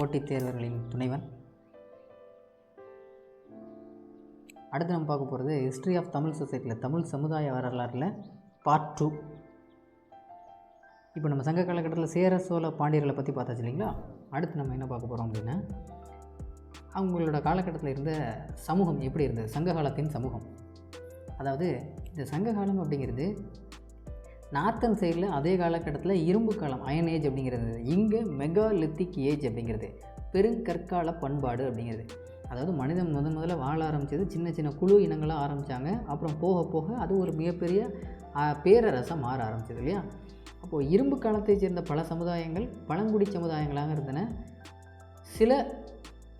போட்டித் தேர்வர்களின் துணைவன். அடுத்து நம்ம பார்க்க போகிறது ஹிஸ்ட்ரி ஆஃப் தமிழ் சொசைட்டியில் தமிழ் சமுதாய வரலாறில் பார்ட் 2. இப்போ நம்ம சங்க காலகட்டத்தில் சேர சோழ பாண்டியர்களை பற்றி பார்த்தாச்சு இல்லைங்களா. அடுத்து நம்ம என்ன பார்க்க போகிறோம் அப்படின்னா, அவங்களோட காலகட்டத்தில் இருந்த சமூகம் எப்படி இருந்தது, சங்க காலத்தின் சமூகம். அதாவது இந்த சங்க காலம் அப்படிங்கிறது நார்த்தன் சைடில் அதே காலகட்டத்தில் இரும்பு காலம் அயன் ஏஜ் அப்படிங்கிறது, இங்கே மெகாலித்திக் ஏஜ் அப்படிங்கிறது பெருங்கற்கால பண்பாடு அப்படிங்கிறது. அதாவது மனிதன் முதல்ல வாழ ஆரம்பித்தது சின்ன சின்ன குழு இனங்களாக ஆரம்பித்தாங்க. அப்புறம் போக போக அது ஒரு மிகப்பெரிய பேரரசாக மாற ஆரம்பிச்சது இல்லையா. அப்போது இரும்பு காலத்தை சேர்ந்த பல சமுதாயங்கள் பழங்குடி சமுதாயங்களாக இருந்தன. சில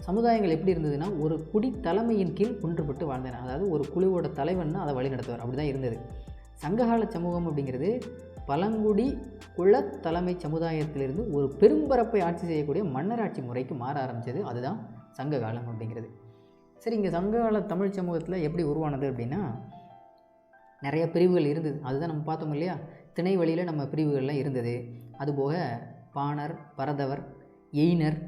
சமுதாயங்கள் எப்படி இருந்ததுன்னா, ஒரு குடி தலைமையின் கீழ் ஒன்றுபட்டு வாழ்ந்தன. அதாவது ஒரு குழுவோட தலைவன் அதை வழி நடத்துவார், அப்படி தான் இருந்தது. சங்ககால சமூகம் அப்படிங்கிறது பழங்குடி குல தலைமை சமுதாயத்திலிருந்து ஒரு பெரும்பரப்பை ஆட்சி செய்யக்கூடிய மன்னராட்சி முறைக்கு மாற ஆரம்பித்தது. அதுதான் சங்க காலம் அப்படிங்கிறது. சரி, இங்கே சங்ககால தமிழ் சமூகத்தில் எப்படி உருவானது அப்படின்னா, நிறைய பிரிவுகள் இருந்தது. அதுதான் நம்ம பார்த்தோம் இல்லையா, திணை வழியில் நம்ம பிரிவுகள்லாம் இருந்தது. அதுபோக பாணர், பரதவர், எயினர்,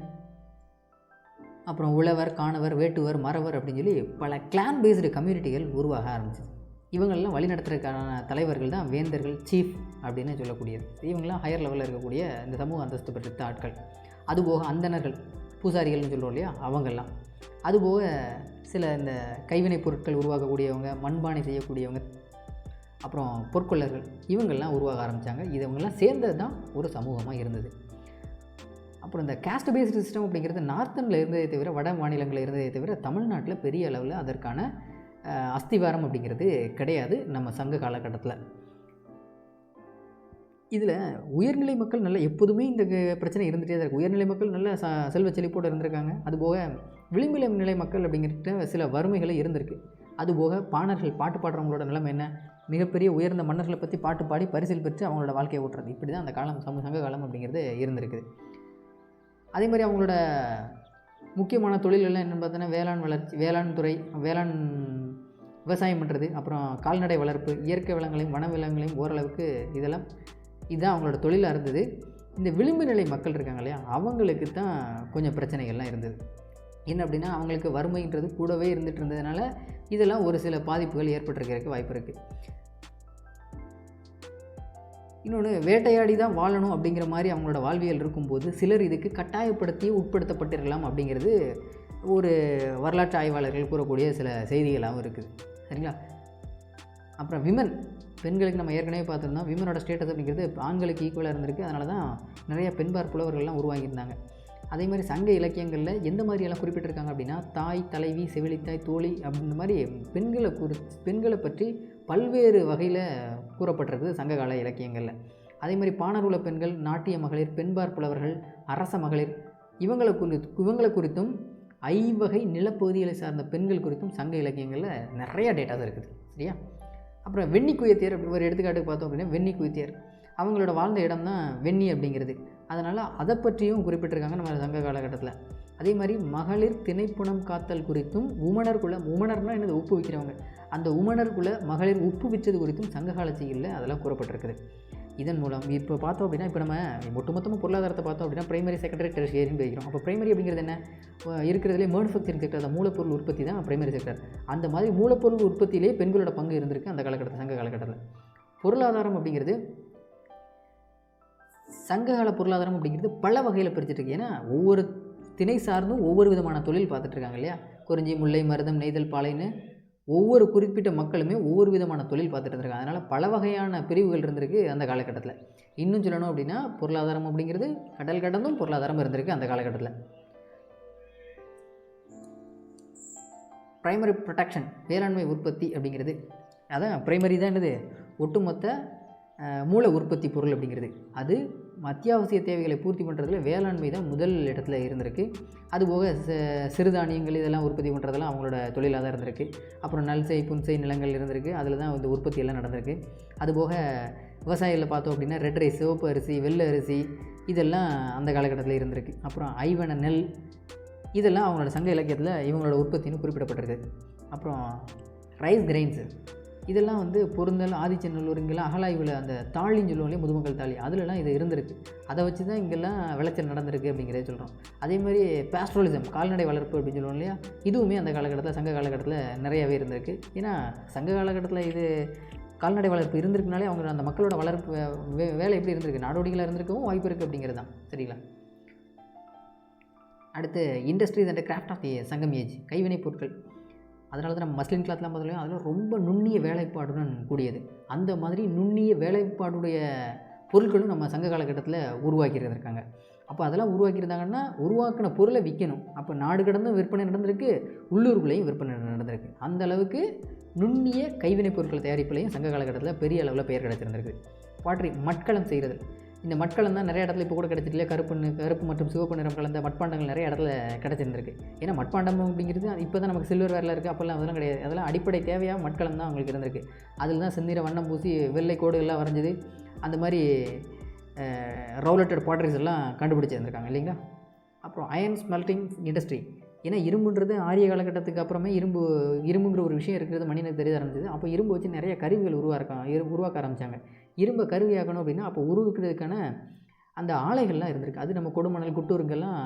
அப்புறம் உழவர், காணவர், வேட்டுவர், மறவர் அப்படின்னு சொல்லி பல கிளான் பேஸ்டு கம்யூனிட்டிகள் உருவாக ஆரம்பிச்சது. இவங்களெல்லாம் வழிநடத்துறதுக்கான தலைவர்கள் தான் வேந்தர்கள், சீஃப் அப்படின்னு சொல்லக்கூடியது. இவங்களாம் ஹையர் லெவலில் இருக்கக்கூடிய இந்த சமூக அந்தஸ்து பெற்ற ஆட்கள். அதுபோக அந்தணர்கள், பூசாரிகள்னு சொல்கிறோம் இல்லையா, அவங்கெல்லாம். அதுபோக சில இந்த கைவினைப் பொருட்கள் உருவாக்கக்கூடியவங்க, மண்பானை செய்யக்கூடியவங்க, அப்புறம் பொற்கொள்ளர்கள், இவங்கெல்லாம் உருவாக ஆரம்பித்தாங்க. இவங்கெல்லாம் சேர்ந்தது தான் ஒரு சமூகமாக இருந்தது. அப்புறம் இந்த கேஸ்ட் பேஸ்டு சிஸ்டம் அப்படிங்கிறது நார்த்தனில் இருந்ததே தவிர, வட மாநிலங்களில் இருந்ததே தவிர, தமிழ்நாட்டில் பெரிய அளவில் அதற்கான அஸ்திவாரம் அப்படிங்கிறது கிடையாது நம்ம சங்க காலகட்டத்தில். இதில் உயர்நிலை மக்கள் நல்ல எப்போதுமே இந்த பிரச்சனை இருந்துகிட்டே தான் இருக்குது. உயர்நிலை மக்கள் நல்ல செல்வ செழிப்போடு இருந்திருக்காங்க. அதுபோக விளிம்பு நிலை மக்கள் அப்படிங்கிற சில வறுமைகளை இருந்திருக்கு. அதுபோக பாணர்கள், பாட்டு பாடுறவங்களோட நிலைமை என்ன, மிகப்பெரிய உயர்ந்த மன்னர்களை பற்றி பாட்டு பாடி பரிசில் பெற்று அவங்களோட வாழ்க்கையை ஓட்டுறது. இப்படி தான் அந்த காலம் சங்க காலம் அப்படிங்கிறது இருந்திருக்குது. அதே மாதிரி அவங்களோட முக்கியமான தொழில்கள்லாம் என்னென்னு பார்த்தோன்னா, வேளாண் வளர்ச்சி, வேளாண் துறை, வேளாண் விவசாயம் பண்ணுறது, அப்புறம் கால்நடை வளர்ப்பு, இயற்கை வளங்களையும் வன விலங்குகளையும் ஓரளவுக்கு இதுதான் அவங்களோட தொழிலாக இருந்தது. இந்த விளிம்பு நிலை மக்கள் இருக்காங்க இல்லையா, அவங்களுக்கு தான் கொஞ்சம் பிரச்சனைகள்லாம் இருந்தது. என்ன அப்படின்னா, அவங்களுக்கு வறுமைன்றது கூடவே இருந்துகிட்டு இருந்ததுனால இதெல்லாம் ஒரு சில பாதிப்புகள் ஏற்பட்டிருக்கிறதுக்கு வாய்ப்பு இருக்குது. இன்னொன்று, வேட்டையாடி தான் வாழணும் அப்படிங்கிற மாதிரி அவங்களோட வாழ்வியல் இருக்கும்போது சிலர் இதுக்கு கட்டாயப்படுத்தி உட்படுத்தப்பட்டிருக்கலாம் அப்படிங்கிறது ஒரு வரலாற்று ஆய்வாளர்கள் கூறக்கூடிய சில செய்திகளாகவும் இருக்குது. சரிங்களா. அப்புறம் விமன், பெண்களுக்கு நம்ம ஏற்கனவே பார்த்துருந்தோம், விமனோட ஸ்டேட்டஸ் அப்படிங்கிறது ஆண்களுக்கு ஈக்குவலாக இருந்திருக்கு. அதனால தான் நிறைய பெண்பார் புலவர்கள்லாம் உருவாகியிருந்தாங்க. அதே மாதிரி சங்க இலக்கியங்களில் எந்த மாதிரியெல்லாம் குறிப்பிட்டிருக்காங்க அப்படின்னா, தாய், தலைவி, செவிலித்தாய், தோழி அப்படின்ற மாதிரி பெண்களை பற்றி பல்வேறு வகையில் கூறப்பட்டிருக்குது சங்ககால இலக்கியங்களில். அதே மாதிரி பாணருல பெண்கள், நாட்டிய மகளிர், பெண்பார் புலவர்கள், அரச மகளிர், இவங்களை குறித்தும் ஐவகை நிலப்பகுதிகளை சார்ந்த பெண்கள் குறித்தும் சங்க இலக்கியங்களில் நிறையா டேட்டாஸ் இருக்குது. சரியா. அப்புறம் வெண்ணி குயத்தியர் அப்படி ஒரு எடுத்துக்காட்டுக்கு பார்த்தோம் அப்படின்னா, வெண்ணி குயத்தியர் அவங்களோட வாழ்ந்த இடம் தான் வெண்ணி அப்படிங்கிறது. அதனால் அதை பற்றியும் குறிப்பிட்டிருக்காங்க நம்ம சங்க காலகட்டத்தில். அதே மாதிரி மகளிர் திணைப்புணம் காத்தல் குறித்தும், உமணர்னால் என்னது, உப்பு விற்கிறவங்க, அந்த உமணர்குல மகளிர் உப்பு விற்றது குறித்தும் சங்ககால செய்தியில் அதெல்லாம் கூறப்பட்டிருக்குது. இதன் மூலம் இப்போ பார்த்தோம் அப்படின்னா, இப்போ நம்ம ஒட்டுமொத்தமாக பொருளாதாரத்தை பார்த்தோம் அப்படின்னா பிரைமரி, செகண்டரி, டெர்ஷியரின்னு பிரிக்கிறோம். அப்போ பிரைமரி அப்படிங்கிறது என்ன, இருக்கிறதுலே மேனுஃபேக்சரிங் செக்டர், அந்த மூலப்பொருள் உற்பத்தி தான் பிரைமரி செக்டர். அந்த மாதிரி மூலப்பொருள் உற்பத்தியிலே பெண்களோட பங்கு இருந்திருக்கு அந்த காலகட்டத்தில், சங்க காலகட்டத்தில். பொருளாதாரம் அப்படிங்கிறது, சங்ககால பொருளாதாரம் அப்படிங்கிறது பல வகையில் பிரிச்சுட்ருக்கு. ஏன்னா ஒவ்வொரு திணை சார்ந்தும் ஒவ்வொரு விதமான தொழில் பார்த்துட்ருக்காங்க இல்லையா. குறிஞ்சி, முல்லை, மருதம், நெய்தல், பாலைன்னு ஒவ்வொரு குறிப்பிட்ட மக்களுமே ஒவ்வொரு விதமான தொழில் பார்த்துட்டு இருந்திருக்காங்க. அதனால் பல வகையான பிரிவுகள் இருந்திருக்கு அந்த காலகட்டத்தில். இன்னும் சொல்லணும் அப்படின்னா, பொருளாதாரம் அப்படிங்கிறது கடல் கடந்தும் பொருளாதாரம் இருந்திருக்கு அந்த காலகட்டத்தில். பிரைமரி ப்ரொடக்ஷன், வேளாண்மை உற்பத்தி அப்படிங்கிறது, அதான் பிரைமரி தான் என்னது, ஒட்டுமொத்த மூல உற்பத்தி பொருள் அப்படிங்கிறது. அது அத்தியாவசிய தேவைகளை பூர்த்தி பண்ணுறதுல வேளாண்மை தான் முதல் இடத்துல இருந்திருக்கு. அதுபோக சிறுதானியங்கள் இதெல்லாம் உற்பத்தி பண்ணுறதெல்லாம் அவங்களோட தொழிலாக தான் இருந்திருக்கு. அப்புறம் நல்செய், புன்செய் நிலங்கள் இருந்திருக்கு, அதில் தான் இந்த உற்பத்தியெல்லாம் நடந்திருக்கு. அதுபோக விவசாயிகளில் பார்த்தோம் அப்படின்னா ரெட் ரைஸ், சிவப்பு அரிசி, வெள்ளை அரிசி, இதெல்லாம் அந்த காலகட்டத்தில் இருந்திருக்கு. அப்புறம் ஐவன நெல், இதெல்லாம் அவங்களோட சங்க இலக்கியத்தில் இவங்களோட உற்பத்தின்னு குறிப்பிடப்பட்டிருக்கு. அப்புறம் ரைஸ் கிரெயின்ஸு, இதெல்லாம் வந்து பொருந்தல், ஆதிச்சநல்லூர் இங்கெல்லாம் அகழாய்வில் அந்த தாழின்னு சொல்லுவோம் இல்லையா, முதுமக்கள் தாழி, அதிலலாம் இது இருந்திருக்கு. அதை வச்சு தான் இங்கெல்லாம் விளைச்சல் நடந்திருக்கு அப்படிங்கிறத சொல்கிறோம். அதேமாதிரி பேஸ்ட்ரலிசம், கால்நடை வளர்ப்பு அப்படின்னு சொல்லுவோம் இல்லையா, இதுவுமே அந்த காலகட்டத்தில் சங்க காலகட்டத்தில் நிறையவே இருந்திருக்கு. ஏன்னா சங்க காலகட்டத்தில் இது கால்நடை வளர்ப்பு இருந்திருக்குனாலே அவங்க அந்த மக்களோட வளர்ப்பு வேலை எப்படி இருந்திருக்கு, நாடோடிகளாக இருந்திருக்கவும் வாய்ப்பு இருக்குது அப்படிங்கிறது தான். சரிங்களா? அடுத்து industries and craft of the Sangam age, கைவினைப் பொருட்கள். அதனால தான் நம்ம மஸ்லின் கிளாத்லாம் பார்த்தோம், அதில் ரொம்ப நுண்ணிய வேலைப்பாடுடன் கூடியது. அந்த மாதிரி நுண்ணிய வேலைப்பாடுடைய பொருட்களும் நம்ம சங்க காலகட்டத்தில் உருவாக்கியிருந்திருக்காங்க. அப்போ அதெல்லாம் உருவாக்கியிருந்தாங்கன்னா உருவாக்கின பொருளை விற்கணும். அப்போ நாடு கடந்தும் விற்பனை நடந்திருக்கு, உள்ளூர்களையும் விற்பனை நடந்திருக்கு. அந்த அளவுக்கு நுண்ணிய கைவினைப் பொருட்கள் தயாரிப்புலையும் சங்க காலகட்டத்தில் பெரிய அளவில் பெயர் கிடச்சிருந்திருக்கு. பாட்ரி, மட்கலம் செய்கிறது. இந்த மட்கலம் தான் நிறைய இடத்துல இப்போ கூட கிடச்சிட்டு இல்லையா, கருப்பு மற்றும் சிவப்பு நிறம் கலந்த மட்பாண்டங்கள் நிறைய இடத்துல கிடச்சிருந்திருக்கு. ஏன்னா மட்பாண்டம் அப்படிங்கிறது இப்போ தான் நமக்கு சில்வர் வேரில் இருக்குது, அப்போல்லாம் அதெல்லாம் கிடையாது. அதெல்லாம் அடிப்படை தேவையாக மட்கலம் தான் அவங்களுக்கு இருந்திருக்கு. அதில் தான் செந்நிற வண்ணம் பூசி வெள்ளை கோடுகள்லாம் வரைஞ்சது, அந்த மாதிரி ரவுலட்டட் பாட்ரிஸ் எல்லாம் கண்டுபிடிச்சிருந்திருக்காங்க இல்லைங்களா. அப்புறம் அயன் ஸ்மெல்டிங் இண்டஸ்ட்ரி. ஏன்னா இரும்புன்றது ஆரிய காலகட்டத்துக்கு அப்புறமே இரும்புங்கிற ஒரு விஷயம் இருக்கிறது மனிதனுக்கு தெரிய ஆரம்பிச்சது. அப்போ இரும்பு வச்சு நிறைய கருவிகள் உருவாக்க ஆரம்பித்தாங்க. இரும்பை கருவியாக்கணும் அப்படின்னா அப்போ உருவுக்கிறதுக்கான அந்த ஆலைகள்லாம் இருந்திருக்கு. அது நம்ம கொடுமணல், குட்டூருங்கெல்லாம்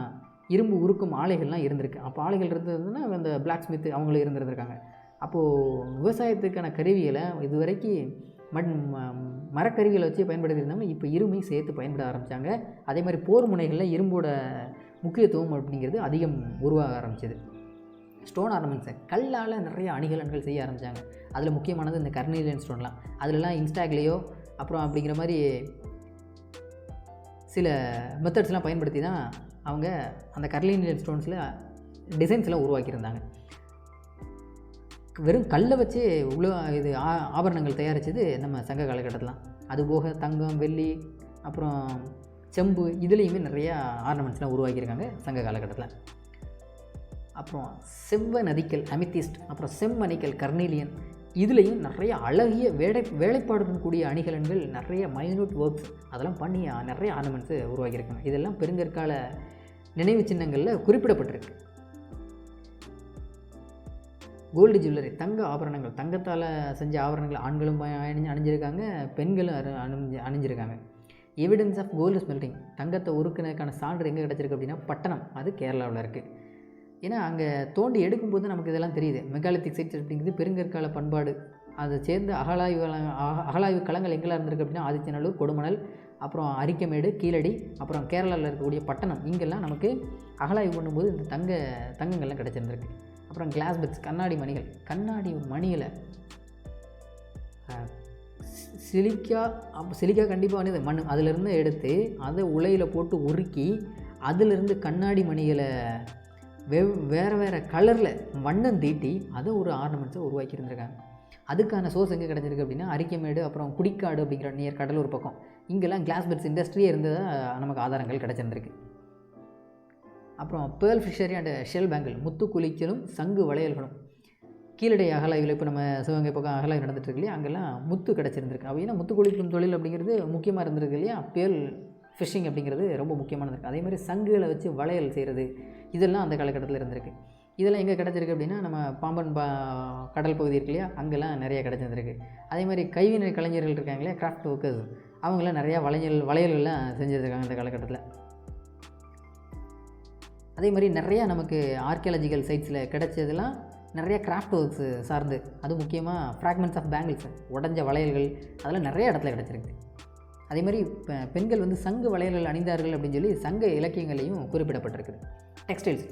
இரும்பு உருக்கும் ஆலைகள்லாம் இருந்திருக்கு. அப்போ ஆலைகள் இருந்ததுன்னா அந்த பிளாக் ஸ்மித் அவங்களும் இருந்திருக்காங்க. அப்போது விவசாயத்துக்கான கருவிகளை இதுவரைக்கும் மரக்கருவிகளை வச்சு பயன்படுத்தி இருந்தாமல் இப்போ இரும்பையும் சேர்த்து பயன்பட ஆரம்பித்தாங்க. அதே மாதிரி போர் முனைகளில் இரும்போட முக்கியத்துவம் அப்படிங்கிறது அதிகம் உருவாக ஆரம்பிச்சது. ஸ்டோன் ஆர்னமெண்ட்ஸை கல்லால் நிறைய அணிகலன்கள் செய்ய ஆரம்பித்தாங்க. அதில் முக்கியமானது இந்த கர்னீலியன் ஸ்டோன்லாம். அதிலலாம் இன்ஸ்டாக்லேயோ அப்புறம் அப்படிங்கிற மாதிரி சில மெத்தட்ஸ்லாம் பயன்படுத்தி தான் அவங்க அந்த கர்னீலியன் ஸ்டோன்ஸில் டிசைன்ஸ்லாம் உருவாக்கியிருந்தாங்க. வெறும் கல்லை வச்சு இது ஆபரணங்கள் தயாரித்தது நம்ம சங்க காலகட்டத்தில். அதுபோக தங்கம், வெள்ளி, அப்புறம் செம்பு, இதுலேயுமே நிறையா ஆர்னமெண்ட்ஸ்லாம் உருவாக்கியிருக்காங்க சங்க காலகட்டத்தில். அப்புறம் செவ்வ நதிக்கல் அமித்திஸ்ட், அப்புறம் செம்மணிக்கல் கர்னீலியன், இதுலேயும் நிறைய அழகிய வேலைப்பாடுடன் கூடிய அணிகலன்கள், நிறைய மைனூட் ஒர்க்ஸ் அதெல்லாம் பண்ணி நிறைய ஆர்னமெண்ட்ஸு உருவாக்கியிருக்காங்க. இதெல்லாம் பெருங்கற்கால நினைவு சின்னங்களில் குறிப்பிடப்பட்டிருக்கு. கோல்டு ஜுவல்லரி, தங்க ஆபரணங்கள், தங்கத்தால் செஞ்ச ஆபரணங்கள் ஆண்களும் அணிஞ்சிருக்காங்க, பெண்களும் அணிஞ்சிருக்காங்க. எவிடன்ஸ் ஆஃப் கோல்டு ஸ்மெல்டிங், தங்கத்தை உருக்குனதுக்கான சான்று எங்கே கிடச்சிருக்கு அப்படின்னா பட்டணம், அது கேரளாவில் இருக்குது. ஏன்னா அங்கே தோண்டி எடுக்கும்போது நமக்கு இதெல்லாம் தெரியுது. மெகாலித்திக் சைட்ஸ் அப்படிங்கிறது பெருங்கற்கால பண்பாடு. அதை சேர்ந்து அகழாய்வு களங்கள் எங்கெல்லாம் இருந்திருக்கு அப்படின்னா ஆதிச்சநல்லூர், கொடுமணல், அப்புறம் அரிக்கமேடு, கீழடி, அப்புறம் கேரளாவில் இருக்கக்கூடிய பட்டணம், இங்கெல்லாம் நமக்கு அகழாய்வு பண்ணும்போது இந்த தங்கங்கள்லாம் கிடச்சிருந்துருக்கு. அப்புறம் கிளாஸ் பெட்ஸ், கண்ணாடி மணிகளை சிலிக்கா கண்டிப்பாக வந்து மண் அதிலிருந்து எடுத்து அதை உலையில் போட்டு உருக்கி அதிலிருந்து கண்ணாடி மணிகளை வேறு கலரில் வண்ணம் தீட்டி அதை ஒரு ஆர்னமெண்ட்ஸை உருவாக்கியிருந்திருக்காங்க. அதுக்கான சோர்ஸ் எங்கே கிடச்சிருக்கு அப்படின்னா அரிக்கமேடு, அப்புறம் குடிக்காடு அப்படிங்கிற நியர் கடலூர் பக்கம், இங்கெல்லாம் கிளாஸ் பெட்ஸ் இண்டஸ்ட்ரியே இருந்ததாக நமக்கு ஆதாரங்கள் கிடச்சிருந்துருக்கு. அப்புறம் pearl fishery and shell bangle, முத்து குளிக்கலும் சங்கு வளையல்களும், கீழடை அகலாய்வில் இப்போ நம்ம சிவகங்கை பக்கம் அகலாய்வு நடந்துட்டு இருக்கு இல்லையா, அங்கெல்லாம் முத்து கிடச்சிருந்துருக்கு. அப்போ ஏன்னா முத்து குளிக்கும் தொழில் அப்படிங்கிறது முக்கியமாக இருந்திருக்கு இல்லையா, பேர்ல் ஃபிஷிங் அப்படிங்கிறது ரொம்ப முக்கியமானது இருக்குது. அதே மாதிரி சங்குகளை வச்சு வளையல் செய்கிறது, இதெல்லாம் அந்த காலகட்டத்தில் இருந்திருக்கு. இதெல்லாம் எங்கே கிடச்சிருக்கு அப்படின்னா நம்ம பாம்பன் கடல் பகுதி இருக்கு இல்லையா, அங்கெல்லாம் நிறைய கிடச்சிருந்துருக்கு. அதே மாதிரி கைவினை கலைஞர்கள் இருக்காங்க இல்லையா, கிராஃப்ட் ஒர்க்கர்ஸ், அவங்களாம் நிறையா வளையல்கள்லாம் செஞ்சுருக்காங்க அந்த காலகட்டத்தில். அதே மாதிரி நிறையா நமக்கு ஆர்கியாலஜிக்கல் சைட்ஸில் கிடச்சதெல்லாம் நிறைய கிராஃப்ட் ஒர்க்ஸ் சார்ந்து, அது முக்கியமாக ஃப்ராக்மெண்ட்ஸ் ஆஃப் பேங்கிள்ஸ், உடஞ்ச வளையல்கள், அதெல்லாம் நிறைய இடத்துல கிடச்சிருக்கு. அதே மாதிரி பெண்கள் வந்து சங்கு வளையல்கள் அணிந்தார்கள் அப்படின்னு சொல்லி சங்க இலக்கியங்களையும் குறிப்பிடப்பட்டிருக்குது. டெக்ஸ்டைல்ஸ்,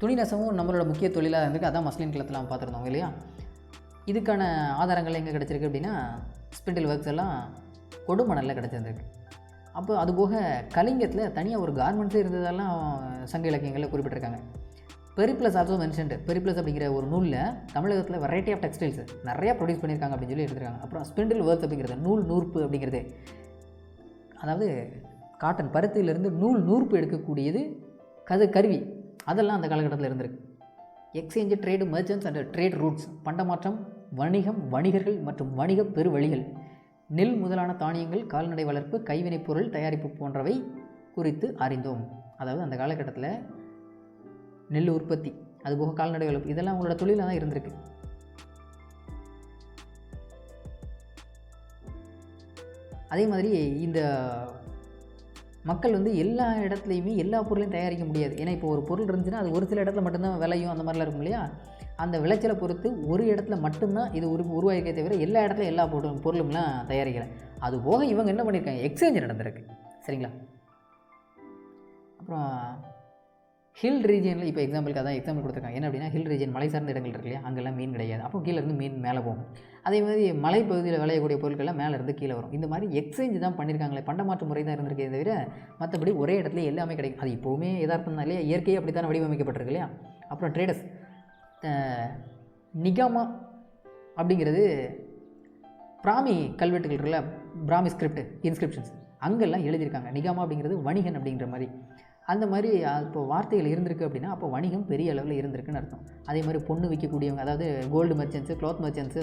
துணி நெசவும் நம்மளோட முக்கிய தொழிலாக இருந்திருக்கு. அதான் மஸ்லின் கிளத்தில் நம்ம பார்த்துருந்தோம் இல்லையா. இதுக்கான ஆதாரங்கள் எங்கே கிடச்சிருக்கு அப்படின்னா ஸ்பிண்டில் ஒர்க்ஸ் எல்லாம் கொடுமணலில் கிடச்சிருந்துருக்கு. அப்போ அதுபோக கலிங்கத்தில் தனியாக ஒரு கார்மெண்ட்ஸே இருந்ததெல்லாம் சங்க இலக்கியங்களில் குறிப்பிட்டிருக்காங்க. பெரிப்ளஸ் ஆல்சோ மென்ஷன்டு, பெரிப்ளஸ் அப்படிங்கிற ஒரு நூலில் தமிழகத்தில் வெரைட்டி ஆஃப் டெக்ஸ்டைல்ஸ் நிறையா ப்ரொடியூஸ் பண்ணியிருக்காங்க அப்படின்னு சொல்லி எடுத்துருக்காங்க. அப்புறம் ஸ்பிண்டில் ஒர்க்ஸ் அப்படிங்கிறது நூற்பு அப்படிங்கிறது, அதாவது காட்டன் பருத்தியிலேருந்து நூற்பு எடுக்கக்கூடியது கருவி, அதெல்லாம் அந்த காலகட்டத்தில் இருந்திருக்கு. Exchange, trade, merchants and trade routes, பண்டமாற்றம், வணிகம், வணிகர்கள் மற்றும் வணிக பெருவழிகள், நெல் முதலான தானியங்கள், கால்நடை வளர்ப்பு, கைவினைப் பொருள் தயாரிப்பு போன்றவை குறித்து அறிந்தோம். அதாவது அந்த காலகட்டத்தில் நெல் உற்பத்தி, அதுபோக கால்நடை வளர்ப்பு, இதெல்லாம் அவங்களோட தொழிலாக தான் இருந்திருக்கு. அதே மாதிரி இந்த மக்கள் வந்து எல்லா இடத்துலையுமே எல்லா பொருளையும் தயாரிக்க முடியாது. ஏன்னா இப்போ ஒரு பொருள் இருந்துச்சுன்னா அது ஒரு சில இடத்துல மட்டும்தான் விளையும், அந்த மாதிரிலாம் இருக்கும் இல்லையா? அந்த விளைச்சலை பொறுத்து ஒரு இடத்துல மட்டும்தான் இது உருவாயிருக்கே தவிர எல்லா இடத்துல எல்லா பொருளும்லாம் தயாரிக்கலை. அது போக இவங்க என்ன பண்ணியிருக்காங்க, எக்ஸ்சேஞ்ச் நடந்திருக்கு. சரிங்களா? அப்புறம் ஹில் ரீஜியனில் இப்போ எக்ஸாம்பிள் கொடுத்துருக்காங்க. என்ன அப்படின்னா, ஹில் ரீஜியன் மலை சார்ந்த இடங்கள் இருக்கு இல்லையா, அங்கெல்லாம் மீன் கிடையாது. அப்போ கீழே இருந்து மீன் மேலே போகும். அதே மாதிரி மலைப்பகுதியில் விளையக்கூடிய பொருட்கள்லாம் மேலே இருந்து கீழே வரும். இந்த மாதிரி எக்ஸ்சேஞ்ச் தான் பண்ணியிருக்காங்களே, பண்டமாற்று முறை தான் இருந்திருக்கே தவிர மற்றபடி ஒரே இடத்துல எல்லாமே கிடைக்கும். அது இப்போவுமே யதார்த்தம் தான் இல்லையா, இயற்கையே அப்படி தான் வடிவமைக்கப்பட்டிருக்கு இல்லையா? அப்புறம் ட்ரேடர்ஸ் நிகாமா அப்படிங்கிறது பிராமி கல்வெட்டுகள் இருக்குல்ல, பிராமி இன்ஸ்கிரிப்ஷன்ஸ் அங்கெல்லாம் எழுதியிருக்காங்க. நிகாமா அப்படிங்கிறது வணிகன் அப்படிங்கிற மாதிரி. அந்த மாதிரி இப்போ வார்த்தைகள் இருந்திருக்கு அப்படின்னா அப்போ வணிகம் பெரிய அளவில் இருந்திருக்குன்னு அர்த்தம். அதே மாதிரி பொண்ணு விற்கக்கூடியவங்க, அதாவது gold merchants, cloth merchants,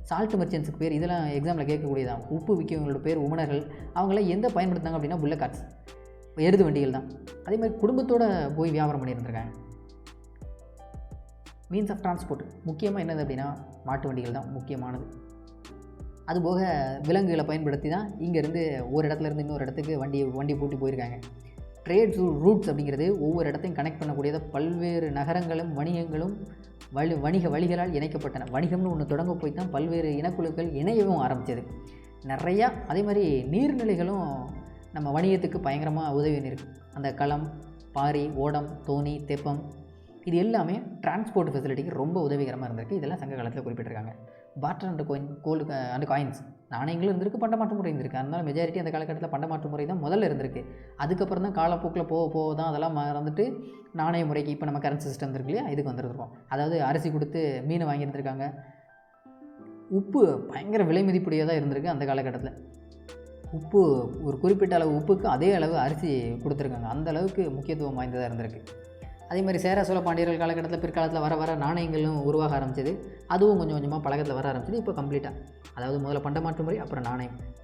salt மர்ச்சன்ட்ஸுக்கு பேர் இதெல்லாம் எக்ஸாமில் கேட்கக்கூடியதான். உப்பு விற்கவங்களோட பேர் உமனர்கள். அவங்களாம் எந்த பயன்படுத்தினாங்க அப்படின்னா புல்லட் கார்ட்ஸ், எருது வண்டிகள் தான். அதே மாதிரி குடும்பத்தோடு போய் வியாபாரம் பண்ணியிருந்திருக்காங்க. மீன்ஸ் ஆஃப் டிரான்ஸ்போர்ட் முக்கியமாக என்னது அப்படின்னா மாட்டு வண்டிகள் தான் முக்கியமானது. அதுபோக விலங்குகளை பயன்படுத்தி தான் இங்கேருந்து ஒரு இடத்துலேருந்து இன்னொரு இடத்துக்கு வண்டி பூட்டி போயிருக்காங்க. ட்ரேட் ரூட்ஸ் அப்படிங்கிறது ஒவ்வொரு இடத்தையும் கனெக்ட் பண்ணக்கூடியதை பல்வேறு நகரங்களும் வணிகங்களும் வணிக வழிகளால் இணைக்கப்பட்டன. வணிகம்னு ஒன்று தொடங்க போய் தான் பல்வேறு இனக்குழுக்கள் இணையவும் ஆரம்பித்தது நிறையா. அதே மாதிரி நீர்நிலைகளும் நம்ம வணிகத்துக்கு பயங்கரமாக உதவி இருக்குது. அந்த களம், பாரி, ஓடம், தோணி, தெப்பம் இது எல்லாமே டிரான்ஸ்போர்ட் ஃபெசிலிட்டிக்கு ரொம்ப உதவிகரமாக இருந்திருக்கு. இதெல்லாம் சங்க காலத்தில் குறிப்பிட்டிருக்காங்க. Barter and gold and coins நாணயங்களும் இருந்திருக்கு, பண்டமாற்று முறை இருந்திருக்கு. அதனால் மெஜாரிட்டி அந்த காலகட்டத்தில் பண்டமாற்று முறை தான் முதல்ல இருந்திருக்கு. அதுக்கப்புறம் தான் காலப்போக்கில் போக தான் அதெல்லாம் மறந்துட்டு நாணய முறைக்கு இப்போ நம்ம கரன்சி சிஸ்டம் இருக்கு இல்லையா, இதுக்கு வந்துருக்கோம். அதாவது அரிசி கொடுத்து மீனை வாங்கியிருந்திருக்காங்க. உப்பு பயங்கர விலை மதிப்புடையதாக இருந்திருக்கு அந்த காலகட்டத்தில். உப்பு ஒரு குறிப்பிட்ட அளவு உப்புக்கு அதே அளவு அரிசி கொடுத்துருக்காங்க. அந்த அளவுக்கு முக்கியத்துவம் வாய்ந்ததாக இருந்திருக்கு. அதே மாதிரி சேர சோழ பாண்டியர்கள் காலகட்டத்தில் பிற்காலத்தில் வர நாணயங்களும் உருவாக ஆரம்பிச்சது. அதுவும் கொஞ்சம் கொஞ்சமாக பழக்கத்தில் வர ஆரம்பிச்சது. இப்போ கம்ப்ளீட்டாக, அதாவது முதல்ல பண்டமாற்று முறை, அப்புறம்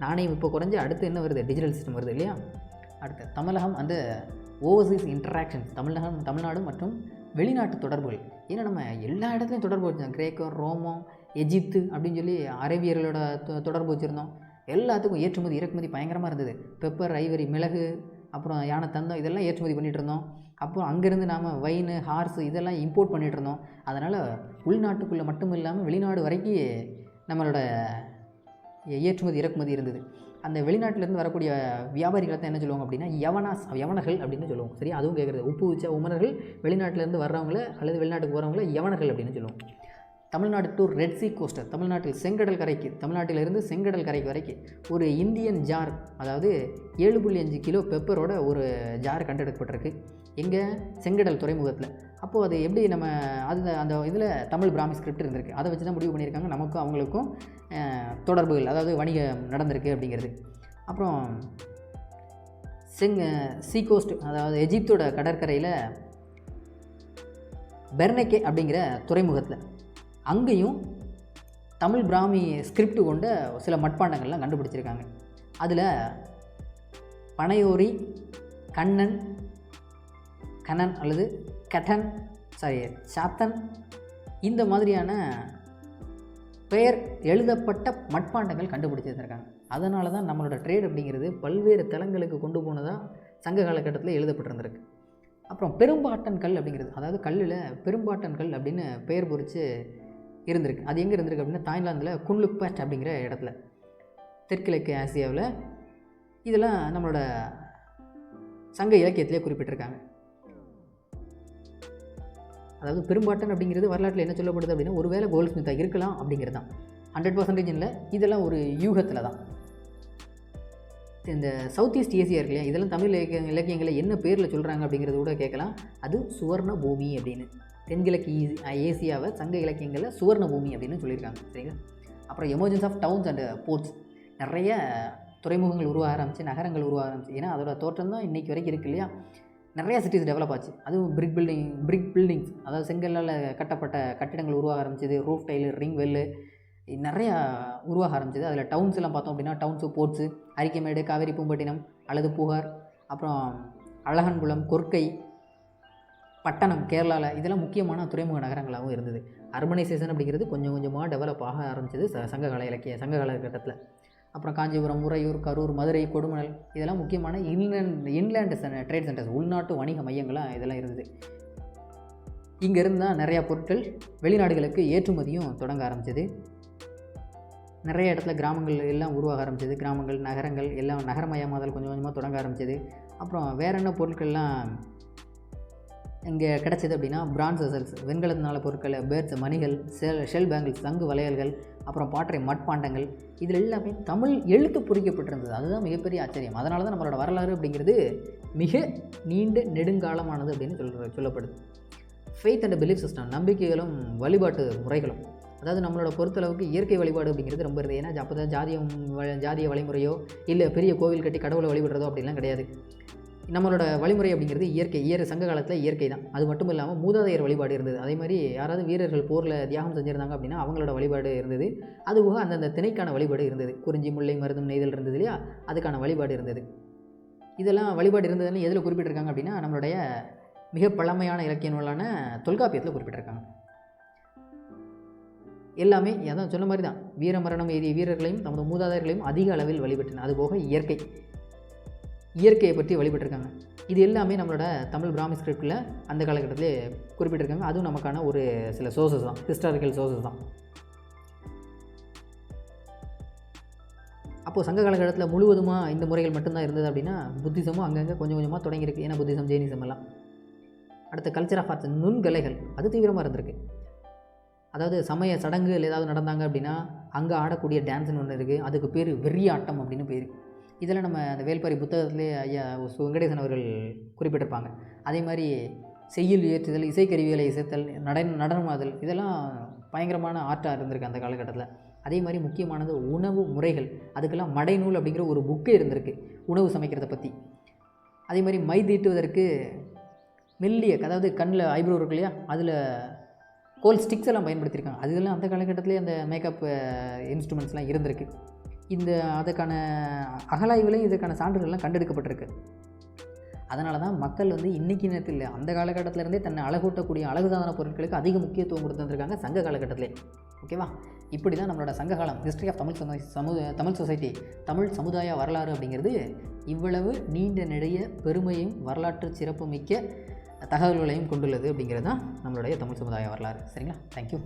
நாணயம் இப்போ குறைஞ்சி அடுத்து என்ன வருது, டிஜிட்டல் சிஸ்டம் வருது இல்லையா. அடுத்து தமிழகம் அந்த ஓவர்சீஸ் இன்ட்ராக்ஷன்ஸ், தமிழ்நாடு மற்றும் வெளிநாட்டு தொடர்புகள். ஏன்னா நம்ம எல்லா இடத்துலையும் தொடர்பு வச்சுருந்தோம். கிரேக்கம், ரோமம், எஜிப்து அப்படின்னு சொல்லி அரேபியர்களோட தொடர்பு வச்சுருந்தோம். எல்லாத்துக்கும் ஏற்றுமதி இறக்குமதி பயங்கரமாக இருந்தது. பெப்பர், ஐவரி, மிளகு, அப்புறம் யானை தந்தம் இதெல்லாம் ஏற்றுமதி பண்ணிகிட்டு இருந்தோம். அப்புறம் அங்கேருந்து நாம் வைனு, ஹார்ஸு இதெல்லாம் இம்போர்ட் பண்ணிகிட்டு இருந்தோம். அதனால் உள்நாட்டுக்குள்ளே மட்டும் இல்லாமல் வெளிநாடு வரைக்கும் நம்மளோட ஏற்றுமதி இறக்குமதி இருந்தது. அந்த வெளிநாட்டிலேருந்து வரக்கூடிய வியாபாரிகளை தான் என்ன சொல்லுவாங்க அப்படின்னா யவனர்கள் அப்படின்னு சொல்லுவோம். சரி, அதுவும் கேட்குறது. உப்பு வச்ச உமனர்கள் வெளிநாட்டிலேருந்து வர்றவங்கள அல்லது வெளிநாட்டுக்கு வரவங்கள யவனர்கள் அப்படின்னு சொல்லுவோம். Tamil Nadu to red C coaster, தமிழ்நாட்டிலிருந்து செங்கடல் கரைக்கு வரைக்கும் ஒரு இந்தியன் ஜார், அதாவது 7.5 கிலோ பெப்பரோட ஒரு ஜார் கண்டெடுக்கப்பட்டிருக்கு. எங்கே, செங்கடல் துறைமுகத்தில். அப்போது அது எப்படி நம்ம அந்த இதில் தமிழ் பிராமி ஸ்கிரிப்ட் இருந்திருக்கு. அதை வச்சு தான் முடிவு பண்ணியிருக்காங்க நமக்கும் அவங்களுக்கும் தொடர்புகள், அதாவது வணிகம் நடந்திருக்கு அப்படிங்கிறது. அப்புறம் சீ கோஸ்ட், அதாவது எஜிப்தோட கடற்கரையில் பெர்னெக்கே அப்படிங்கிற துறைமுகத்தில் அங்கேயும் தமிழ் பிராமி ஸ்கிரிப்ட் கொண்ட சில மட்பாண்டங்கள்லாம் கண்டுபிடிச்சிருக்காங்க. அதில் பனையோரி, கண்ணன் அல்லது சாத்தன் இந்த மாதிரியான பெயர் எழுதப்பட்ட மட்பாண்டங்கள் கண்டுபிடிச்சிருக்காங்க. அதனால தான் நம்மளோட ட்ரேட் அப்படிங்கிறது பல்வேறு தளங்களுக்கு கொண்டு போனதாக சங்க காலகட்டத்தில் எழுதப்பட்டிருந்திருக்கு. அப்புறம் பெரும்பாட்டன் கல் அப்படிங்கிறது, அதாவது கல்லில் பெரும்பாட்டன் கல் அப்படின்னு பெயர் பொறித்து இருந்திருக்கு. அது எங்கே இருந்திருக்கு அப்படின்னா தாய்லாந்தில் குன்லுக்பேட் அப்படிங்கிற இடத்துல, தெற்கிழக்கு ஆசியாவில். இதெல்லாம் நம்மளோட சங்க இலக்கியத்திலே குறிப்பிட்டிருக்காங்க. அதாவது பெரும்பாட்டன் அப்படிங்கிறது வரலாற்றில் என்ன சொல்லப்படுது அப்படின்னா ஒருவேளை கோல்ட் ஸ்மித்தாக இருக்கலாம் அப்படிங்கிறது தான். 100% இல்லை, இதெல்லாம் ஒரு யூகத்தில் தான். இந்த சவுத் ஈஸ்ட் ஏசியா இருக்கு இல்லையா, இதெல்லாம் தமிழ் இலக்கியங்களை என்ன பேரில் சொல்கிறாங்க அப்படிங்கிறது கூட கேட்கலாம். அது சுவர்ண பூமி அப்படின்னு. தென்கிழக்கு ஏசியாவை சங்க இலக்கியங்களில் சுவர்ண பூமி அப்படின்னு சொல்லியிருக்காங்க. சரிங்களா. அப்புறம் emergence of towns and ports, நிறைய துறைமுகங்கள் உருவாக ஆரம்பிச்சு, நகரங்கள் உருவாக ஆரம்பிச்சு. ஏன்னா அதோட தோற்றம் தான் இன்றைக்கி வரைக்கும் இருக்குது இல்லையா. நிறையா சிட்டிஸ் டெவலப் ஆச்சு. அதுவும் பிரிக் பில்டிங்ஸ், அதாவது செங்கல்லால் கட்டப்பட்ட கட்டிடங்கள் உருவாக ஆரம்பிச்சது. ரூஃப் டைலு, ரிங் வெல்லு நிறையா உருவாக ஆரம்பிச்சது. அதில் டவுன்ஸ் எல்லாம் பார்த்தோம் அப்படின்னா டவுன்ஸு, போர்ட்ஸு, அரிக்கமேடு, காவேரி பூம்பட்டினம் அல்லது புகார், அப்புறம் அழகன்குளம், கொர்க்கை, பட்டணம் கேரளாவில், இதெல்லாம் முக்கியமான துறைமுக நகரங்களாகவும் இருந்தது. அர்பனைசேஷன் அப்படிங்கிறது கொஞ்சம் கொஞ்சமாக டெவலப் ஆக ஆரம்பிச்சது சங்க காலகட்டத்தில். அப்புறம் காஞ்சிபுரம், உறையூர், கரூர், மதுரை, கொடுமணல் இதெல்லாம் முக்கியமான இன்லேண்ட் ட்ரேட் சென்டர்ஸ், உள்நாட்டு வணிக மையங்களாக இதெல்லாம் இருந்தது. இங்கேருந்து தான் நிறையா பொருட்கள் வெளிநாடுகளுக்கு ஏற்றுமதியும் தொடங்க ஆரம்பிச்சது. நிறைய இடத்துல கிராமங்கள் எல்லாம் உருவாக ஆரம்பிச்சது. கிராமங்கள், நகரங்கள் எல்லாம் நகரமயமாதல் கொஞ்சம் கொஞ்சமாக தொடங்க ஆரம்பிச்சது. அப்புறம் வேறு என்ன பொருட்கள்லாம் இங்கே கிடச்சிது அப்படின்னா, பிரான்ஸ் வெசல்ஸ், வெண்கலத்தினால பொருட்கள், பேர்ட்ஸ், மணிகள், ஷெல் பேங்கிள்ஸ், சங்கு வளையல்கள், அப்புறம் பாட்டறை மட்பாண்டங்கள், இதில் எல்லாமே தமிழ் எழுத்து பொறிக்கப்பட்டிருந்தது. அதுதான் மிகப்பெரிய ஆச்சரியம். அதனால தான் நம்மளோட வரலாறு அப்படிங்கிறது மிக நீண்ட நெடுங்காலமானது அப்படின்னு சொல்லப்படுது. ஃபெய்த் அண்ட் பிலீஃப் சிஸ்டம், நம்பிக்கைகளும் வழிபாட்டு முறைகளும். அதாவது நம்மளோட பொறுத்தளவுக்கு இயற்கை வழிபாடு அப்படிங்கிறது ரொம்ப இருக்குது. ஏன்னா அப்போ தான் ஜாதிய வழிமுறையோ இல்லை பெரிய கோவில் கட்டி கடவுளை வழிபடுறதோ அப்படிலாம் கிடையாது. நம்மளோட வழிமுறை அப்படிங்கிறது இயற்கை சங்க காலத்தில் இயற்கை தான். அது மட்டும் இல்லாமல் மூதாதையர் வழிபாடு இருந்தது. அதே மாதிரி யாராவது வீரர்கள் போரில் தியாகம் செஞ்சுருந்தாங்க அப்படின்னா அவங்களோட வழிபாடு இருந்தது. அதுபோக அந்தந்த திணைக்கான வழிபாடு இருந்தது. குறிஞ்சி, முல்லை, மருதம், நெய்தல் இருந்தது இல்லையா, அதுக்கான வழிபாடு இருந்தது. இதெல்லாம் வழிபாடு இருந்ததுன்னு எதில் குறிப்பிட்டிருக்காங்க அப்படின்னா, நம்மளுடைய மிக பழமையான இலக்கிய நூலான தொல்காப்பியத்தில் குறிப்பிட்டிருக்காங்க. எல்லாமே அதான் சொன்ன மாதிரி தான், வீரமரணம் எய்திய வீரர்களையும் தமது மூதாதையர்களையும் அதிக அளவில் வழிபட்டன. அதுபோக இயற்கையை பற்றி வழிபட்டிருக்காங்க. இது எல்லாமே நம்மளோட தமிழ் பிராமி ஸ்கிரிப்டில் அந்த காலகட்டத்திலே குறிப்பிட்டிருக்காங்க. அதுவும் நமக்கான ஒரு சில சோர்சஸ் தான், ஹிஸ்டாரிக்கல் சோர்சஸ் தான். அப்போது சங்க காலகட்டத்தில் முழுவதுமாக இந்த முறைகள் மட்டும்தான் இருந்தது அப்படின்னா, புத்திசமும் அங்கங்கே கொஞ்சம் கொஞ்சமாக தொடங்கியிருக்கு. ஏன்னா புத்திசம், ஜெயினிசம் எல்லாம். அடுத்த கல்ச்சர் ஆஃப் ஆர்ட்ஸ், நுண்கலைகள், அது தீவிரமாக இருந்திருக்கு. அதாவது சமய சடங்குகள் ஏதாவது நடந்தாங்க அப்படின்னா அங்கே ஆடக்கூடிய டான்ஸ்னு ஒன்று இருக்குது. அதுக்கு பேர் வெறியாட்டம் அப்படின்னு பேர். இதெல்லாம் நம்ம அந்த வேல்பாரி புத்தகத்திலே ஐயா வெங்கடேசன் அவர்கள் குறிப்பிட்டிருப்பாங்க. அதே மாதிரி செய்யுள் இயற்றுதல், இசைக்கருவிகளை இசைத்தல், நடனமாதல், இதெல்லாம் பயங்கரமான ஆர்ட்டாக இருந்திருக்கு அந்த காலகட்டத்தில். அதே மாதிரி முக்கியமானது உணவு முறைகள். அதுக்கெல்லாம் மடைநூல் அப்படிங்கிற ஒரு புக்கே இருந்திருக்கு உணவு சமைக்கிறத பற்றி. அதே மாதிரி மை தீட்டுவதற்கு மெல்லிய, அதாவது கண்ணில் ஐப்ரோ இருக்கு இல்லையா, அதில் கோல் ஸ்டிக்ஸ் எல்லாம் பயன்படுத்தியிருக்காங்க. அதெல்லாம் அந்த காலகட்டத்திலே அந்த மேக்கப் இன்ஸ்ட்ருமெண்ட்ஸ்லாம் இருந்திருக்கு. அதுக்கான அகலாய்வுலையும் இதுக்கான சான்றுகள்லாம் கண்டெடுக்கப்பட்டிருக்கு. அதனால தான் மக்கள் இன்றைக்கி நேரத்தில் இல்லை, அந்த காலகட்டத்திலேருந்தே தன்னை அழகூட்டக்கூடிய அழகு சாதன பொருட்களுக்கு அதிக முக்கியத்துவம் கொடுத்துருக்காங்க சங்க காலகட்டத்திலே. ஓகேவா? இப்படி தான் நம்மளோட சங்க காலம், history of Tamil society, Tamil சமுதாய வரலாறு அப்படிங்கிறது இவ்வளவு நீண்ட நெடிய பெருமையும் வரலாற்று சிறப்புமிக்க தகவல்களையும் கொண்டுள்ளது அப்படிங்கிறது தான் நம்மளுடைய தமிழ் சமுதாய வரலாறு. சரிங்களா? தேங்க்யூ.